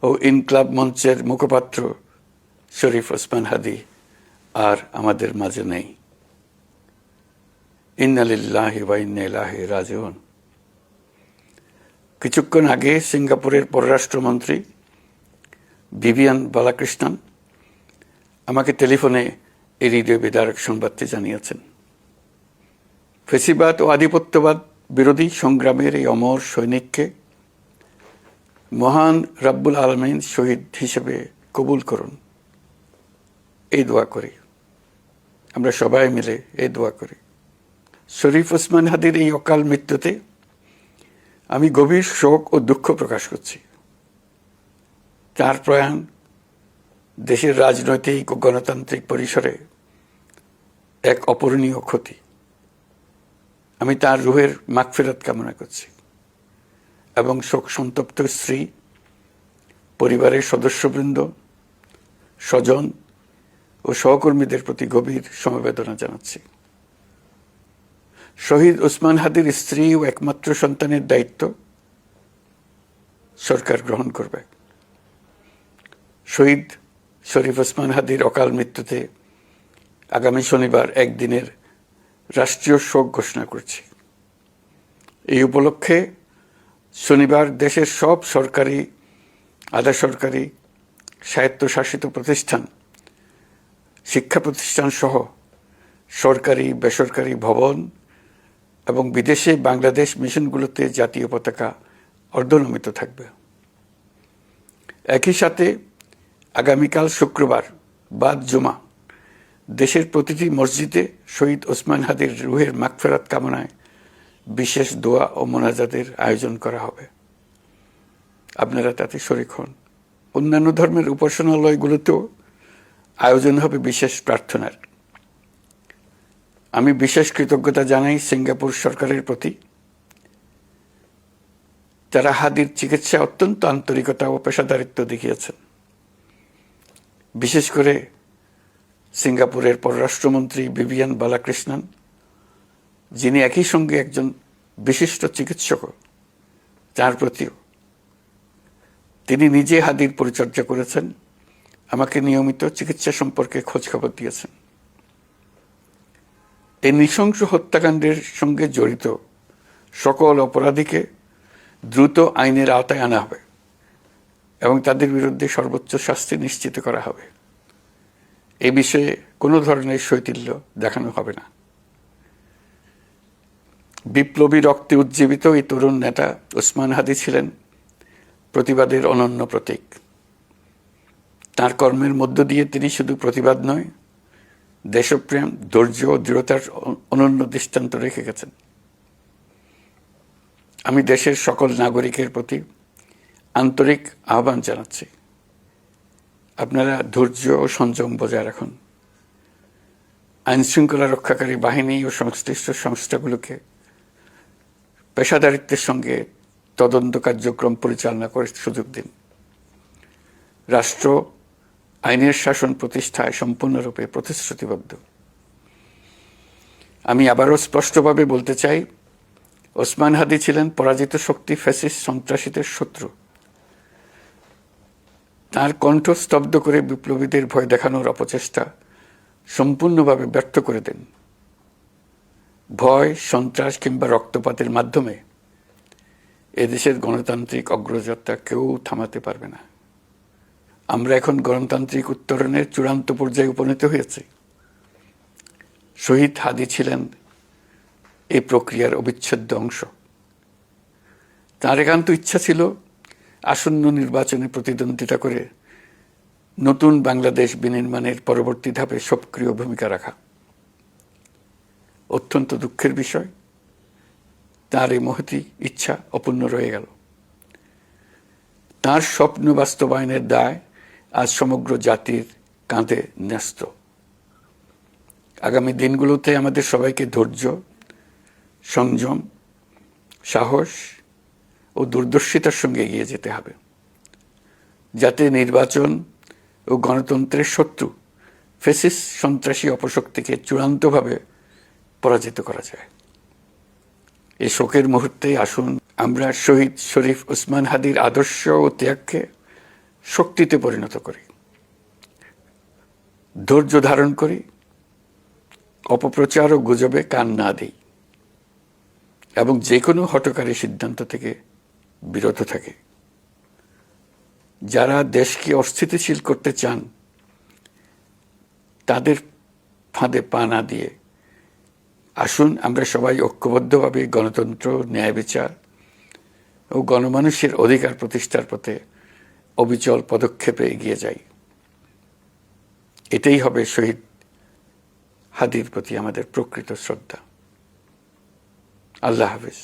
ও ইনকলাব মঞ্চের মুখপাত্র শরীফ ওসমান হাদী আর আমাদের মাঝে নেই। ইন্না লিল্লাহি ওয়া ইন্না ইলাইহি রাজিউন। কিছুক্ষণ আগে সিঙ্গাপুরের পররাষ্ট্রমন্ত্রী ভিভিয়ান বালাকৃষ্ণন আমাকে টেলিফোনে এই হৃদয় বিদারক সংবাদটি জানিয়েছেন। ফেসিবাদ ও আধিপত্যবাদ বিরোধী সংগ্রামের এই অমর সৈনিককে মহান রব্বুল আলামিন শহীদ হিসেবে কবুল করুন, এই দোয়া করি। আমরা সবাই মিলে এই দোয়া করি। শরীফ ওসমান হাদীর এই অকাল মৃত্যুতে আমি গভীর শোক ও দুঃখ প্রকাশ করছি। তার প্রয়াণ দেশের রাজনৈতিক ও গণতান্ত্রিক পরিসরে এক অপূরণীয় ক্ষতি। আমি তার রুহের মাগফিরাত কামনা করছি এবং শোক সন্তপ্ত স্ত্রী, পরিবারের সদস্যবৃন্দ, স্বজন ও সহকর্মীদের প্রতি গভীর সমবেদনা জানাচ্ছি। শহীদ ওসমান হাদীর স্ত্রী ও একমাত্র সন্তানের দায়িত্ব সরকার গ্রহণ করবে। শহীদ শরীফ ওসমান হাদীর অকাল মৃত্যুতে আগামী শনিবার একদিনের রাষ্ট্রীয় শোক ঘোষণা করছি। এই উপলক্ষে শনিবার দেশের সব সরকারি, আধা সরকারি, স্বায়ত্তশাসিত প্রতিষ্ঠান, শিক্ষা প্রতিষ্ঠান সহ সরকারি বেসরকারি ভবন এবং বিদেশে বাংলাদেশ মিশনগুলোতে জাতীয় পতাকা অর্ধনমিত থাকবে। একই সাথে আগামীকাল শুক্রবার বাদ জুমা দেশের প্রতিটি মসজিদে শহীদ ওসমান হাদীর রুহের মাগফিরাত কামনায় বিশেষ দোয়া ও মোনাজাতের আয়োজন করা হবে। আপনারা তাতে শরীক হন। অন্যান্য ধর্মের উপাসনালয়গুলোতেও আয়োজন হবে বিশেষ প্রার্থনার। আমি বিশেষ কৃতজ্ঞতা জানাই সিঙ্গাপুর সরকারের প্রতি। তারা হাদীর চিকিৎসায় অত্যন্ত আন্তরিকতা ও পেশাদারিত্ব দেখিয়েছেন। বিশেষ করে সিঙ্গাপুরের পররাষ্ট্রমন্ত্রী ভিভিয়ান বালাকৃষ্ণন, যিনি একই সঙ্গে একজন বিশিষ্ট চিকিৎসক, তার প্রতিও। তিনি নিজে হাদীর পরিচর্যা করেছেন, আমাকে নিয়মিত চিকিৎসা সম্পর্কে খোঁজখবর দিয়েছেন। এই নৃশংস হত্যাকাণ্ডের সঙ্গে জড়িত সকল অপরাধীকে দ্রুত আইনের আওতায় আনা হবে এবং তাদের বিরুদ্ধে সর্বোচ্চ শাস্তি নিশ্চিত করা হবে। এ বিষয়ে কোনো ধরনের শৈথিল্য দেখানো হবে না। বিপ্লবী রক্তে উজ্জীবিত এই তরুণ নেতা ওসমান হাদী ছিলেন প্রতিবাদের অনন্য প্রতীক। তার কর্মের মধ্য দিয়ে তিনি শুধু প্রতিবাদ নয়, দেশপ্রেম, ধৈর্য ও দৃঢ়তার অনন্য দৃষ্টান্ত রেখে গেছেন। আমি দেশের সকল নাগরিকের প্রতি আন্তরিক আহ্বান জানাচ্ছি, আপনারা ধৈর্য ও সংযম বজায় রাখুন। আইনশৃঙ্খলা রক্ষাকারী বাহিনী ও সংশ্লিষ্ট সংস্থাগুলোকে পেশাদারিত্বের সঙ্গে তদন্ত কার্যক্রম পরিচালনা করে সুযোগ দিন। রাষ্ট্র আইনের শাসন প্রতিষ্ঠায় সম্পূর্ণরূপে প্রতিশ্রুতিবদ্ধ। আমি আবারও স্পষ্টভাবে বলতে চাই, ওসমান হাদী ছিলেন পরাজিত শক্তি ফ্যাসিস্ট সন্ত্রাসীদের শত্রু। তার কণ্ঠ স্তব্ধ করে বিপ্লবীদের ভয় দেখানোর অপচেষ্টা সম্পূর্ণভাবে ব্যর্থ করে দেন। ভয়, সন্ত্রাস কিংবা রক্তপাতের মাধ্যমে এদেশের গণতান্ত্রিক অগ্রযাত্রা কেউ থামাতে পারবে না। আমরা এখন গণতান্ত্রিক উত্তরণের চূড়ান্ত পর্যায়ে উপনীত হয়েছি। শহীদ হাদী ছিলেন এই প্রক্রিয়ার অবিচ্ছেদ্য অংশ। তার একান্ত ইচ্ছা ছিল আসন্ন নির্বাচনে প্রতিদ্বন্দ্বিতা করে নতুন বাংলাদেশ বিনির্মাণের পরবর্তী ধাপে সক্রিয় ভূমিকা রাখা। অত্যন্ত দুঃখের বিষয়, তার এই মহতী ইচ্ছা অপূর্ণ রয়ে গেল। তার স্বপ্ন বাস্তবায়নের দায় আজ সমগ্র জাতির কাঁধে ন্যস্ত। আগামী দিনগুলোতে আমাদের সবাইকে ধৈর্য, সংযম, সাহস ও দূরদর্শিতার সঙ্গে এগিয়ে যেতে হবে, যাতে নির্বাচন ও গণতন্ত্রের শত্রু ফ্যাসিস্ট সন্ত্রাসী অপশক্তিকে চূড়ান্তভাবে পরাজিত করা যায়। এই শোকের মুহূর্তে আসুন আমরা শহীদ শরীফ ওসমান হাদীর আদর্শ ও ত্যাগকে শক্তিতে পরিণত করি, ধৈর্য ধারণ করি, অপপ্রচার ও গুজবে কান না দিই এবং যে কোনো হঠকারী সিদ্ধান্ত থেকে বিরত থাকে। যারা দেশকে অস্থিতিশীল করতে চান তাদের ফাঁদে পা না দিয়ে আসুন আমরা সবাই ঐক্যবদ্ধভাবে গণতন্ত্র, ন্যায় বিচার ও গণমানুষের অধিকার প্রতিষ্ঠার পথে অবিচল পদক্ষেপে এগিয়ে যাই। এটাই হবে শহীদ হাদির প্রতি আমাদের প্রকৃত শ্রদ্ধা। আল্লাহ হাফেজ।